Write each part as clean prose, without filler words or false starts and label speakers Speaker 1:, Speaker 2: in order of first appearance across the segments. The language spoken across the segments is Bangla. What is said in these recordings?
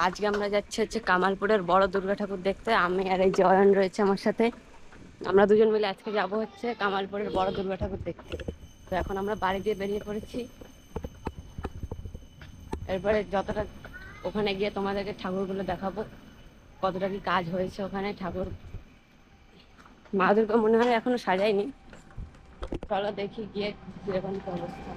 Speaker 1: আজকে আমরা যাচ্ছি হচ্ছে কামালপুরের বড় দুর্গা ঠাকুর দেখতে। আমি আর এই জয়ন রয়েছে আমার সাথে। আমরা দুজন মিলে আজকে যাব হচ্ছে কামালপুরের বড় দুর্গা ঠাকুর দেখতে। তো এখন আমরা বাড়ি দিয়ে বেরিয়ে পড়েছি। এরপরে যতটা ওখানে গিয়ে তোমাদেরকে ঠাকুরগুলো দেখাবো, কতটা কি কাজ হয়েছে ওখানে। ঠাকুর মা দুর্গা মনে হয় এখনো সাজায়নি। চলো দেখি গিয়ে কিরকম কি অবস্থা।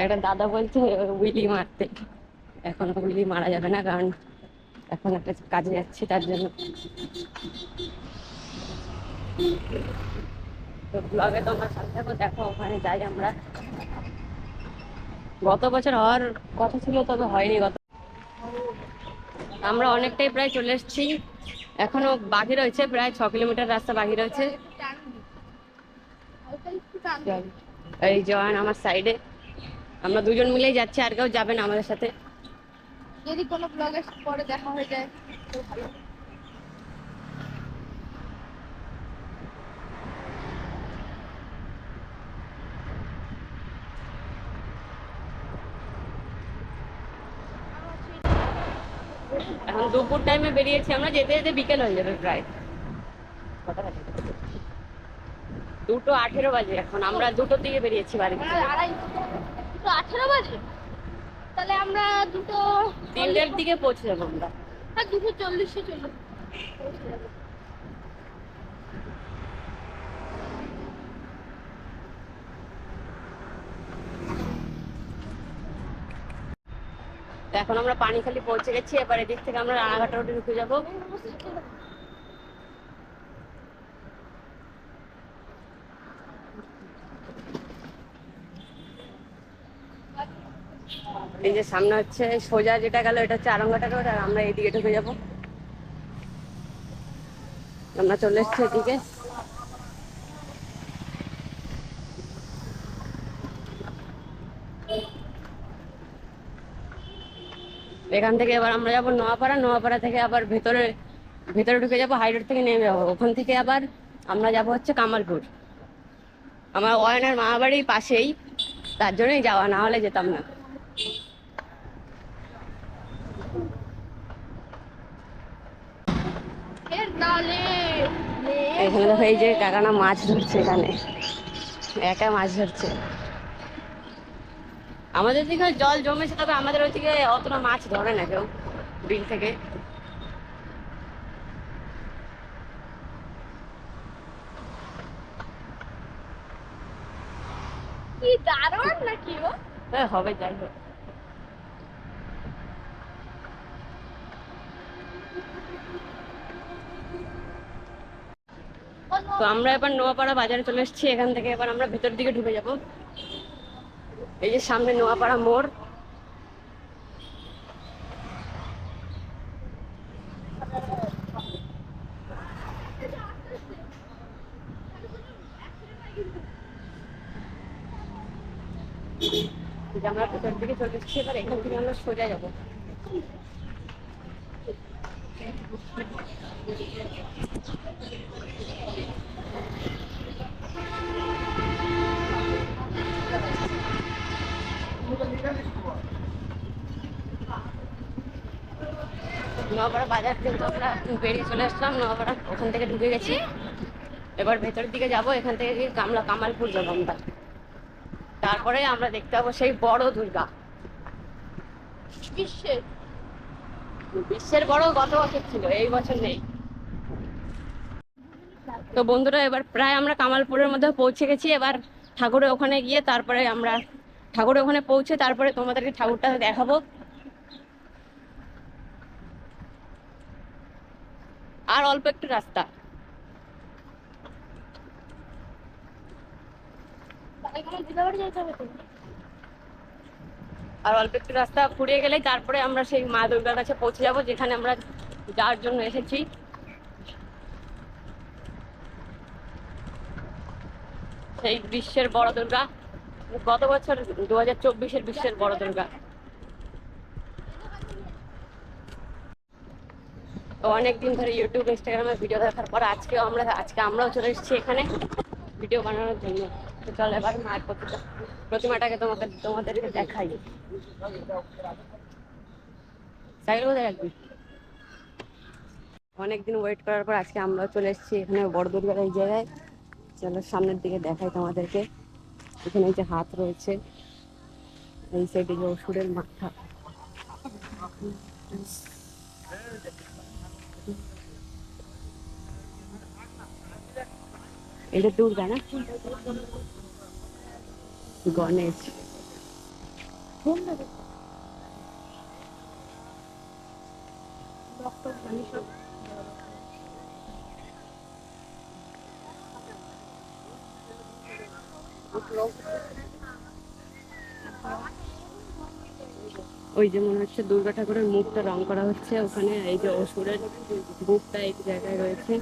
Speaker 1: একটা দাদা বলছে উইলি মারতে। এখন উইলি মারা যাবে না, কারণ এখন একটা কাজে যাচ্ছি, তার জন্য। তো ব্লগে তোমার সাথে থাকো, দেখো ওখানে যাই আমরা। গত বছর হওয়ার কথা ছিল, তবে হয়নি। আমরা অনেকটাই প্রায় চলে এসেছি। এখনো বাকি রয়েছে প্রায় 6 কিলোমিটার রাস্তা বাকি রয়েছে। এই জয়ান আমার সাইডে, আমরা দুজন মিলেই যাচ্ছি, আর কেউ যাবে না আমাদের সাথে।
Speaker 2: যদি কোনো ব্লগের পরে দেখা হয়ে যায় তো ভালো।
Speaker 1: এখন দুপুর টাইমে বেরিয়েছি আমরা, যেতে যেতে বিকেল হয়ে যাবে প্রায়। 2:18 বাজে এখন। আমরা 2টোর দিকে বেরিয়েছি বাড়ি থেকে।
Speaker 2: 2:18 বাজে? তাহলে আমরা
Speaker 1: 3টের দিকে পৌঁছে যাবো আমরা।
Speaker 2: 2:40-এ চলে
Speaker 1: তো এখন আমরা পানিখালি পৌঁছে গেছি। এবার এদিক থেকে আমরা রানাঘাটা রোডে ঢুকে যাবো। এই যে সামনে হচ্ছে সোজা যেটা গেল, এটা হচ্ছে আরামঘাটা রোড, আর আমরা এইদিকে ঢুকে যাবো। আমরা চলে এসছি এদিকে। এখান থেকে এবার আমরা যাবো নোয়াপাড়া। নোয়াপাড়া থেকে আবার ভেতরে ভেতরে ঢুকে যাবো, হাই রোড থেকে নেমে যাবো। ওখান থেকে আবার আমরা যাবো হচ্ছে কামালপুর। আমার অয়নের মা বাড়ির পাশেই, তার জন্যই যাওয়া, না হলে যেতাম না। এখানে দেখো, এই যে কাকানা মাছ ধরছে, এখানে একা মাছ ধরছে। আমাদের দিকে জল জমেছে, তবে আমাদের ওইদিকে অতটা মাছ ধরে না কেউ বিল থেকে।
Speaker 2: কি দারুণ নাকি ও।
Speaker 1: হ্যাঁ হবে, যাই হোক। তো আমরা এবার নোয়াপাড়া বাজারে চলে এসেছি। এখান থেকে এবার আমরা ভেতর দিকে ঢুকে যাব। এই যে সামনে নোয়াপাড়া মোড়। আমরা ভেতর দিকে চলে এসেছি, এবার এখান থেকে আমরা সোজা যাবো। নোয়াপাড়া বাজার থেকে আমরা বেরিয়ে চলে আসলাম। নোয়াপাড়া ওখান থেকে ঢুকে গেছি। এবার ভেতরের দিকে যাব। এখান থেকে গিয়ে কামালপুর যাবো আমরা। তারপরে আমরা দেখতে পাবো সেই বড় দুর্গা।
Speaker 2: বিশ্বের
Speaker 1: বিশ্বের বড় গত বছর ছিল, এই বছর নেই। তো বন্ধুরা, এবার প্রায় আমরা কামালপুরের মধ্যে পৌঁছে গেছি। এবার ঠাকুরের ওখানে গিয়ে তারপরে আমরা ঠাকুরের ওখানে পৌঁছে তারপরে তোমাদেরকে ঠাকুরটা দেখাবো। আর অল্প একটু রাস্তা। আর অল্প একটু রাস্তা ফুরিয়ে গেলেই তারপরে আমরা সেই মা দুর্গার কাছে পৌঁছে যাব, যেখানে আমরা যাওয়ার জন্য এসেছি। সেই বিশ্বের বড় দুর্গা, গত বছর 2024-এর বিশ্বের বড় দুর্গা। তো অনেকদিন ধরে ইউটিউব ইনস্টাগ্রামে ভিডিও দেখার পর আজকে আমরাও চলে এসেছি এখানে ভিডিও বানানোর জন্য। তো চলো এবার মায়ের প্রতিমাটাকে তোমাদেরকে দেখাই। সাইকেল কোথায় রাখবি? অনেকদিন ওয়েট করার পর আজকে আমরাও চলে এসেছি এখানে বড় দুর্গার এই জায়গায়। চলো সামনের দিকে দেখাই তোমাদেরকে। এখানে এই যে হাত রয়েছে, এই সাইডে যে অসুরের মাথা। এটা দুর্গা না, গণেশ। ওই যে মনে হচ্ছে দুর্গা ঠাকুরের মুখটা রং করা হচ্ছে ওখানে, এই যে অসুরের বুকটা এই জায়গায় রয়েছে।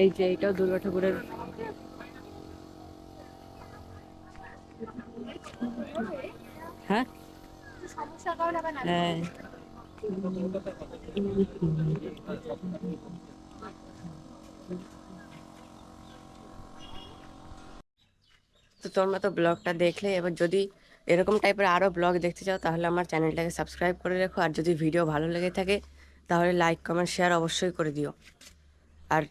Speaker 1: এই যে এইটাও দুর্গা ঠাকুরের। হ্যাঁ হ্যাঁ। তো তোমরা তো ব্লগটা দেখলে, এবার যদি এরকম টাইপের আরও ব্লগ দেখতে চাও তাহলে আমার চ্যানেলটাকে সাবস্ক্রাইব করে রেখো। আর যদি ভিডিও ভালো লেগে থাকে তাহলে লাইক কমেন্ট শেয়ার অবশ্যই করে দিও। আর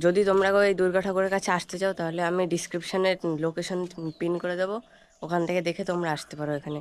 Speaker 1: যদি তোমরা এই দুর্গা ঠাকুরের কাছে আসতে চাও তাহলে আমি ডিসক্রিপশানে লোকেশন পিন করে দেবো, ওখান থেকে দেখে তোমরা আসতে পারো এখানে।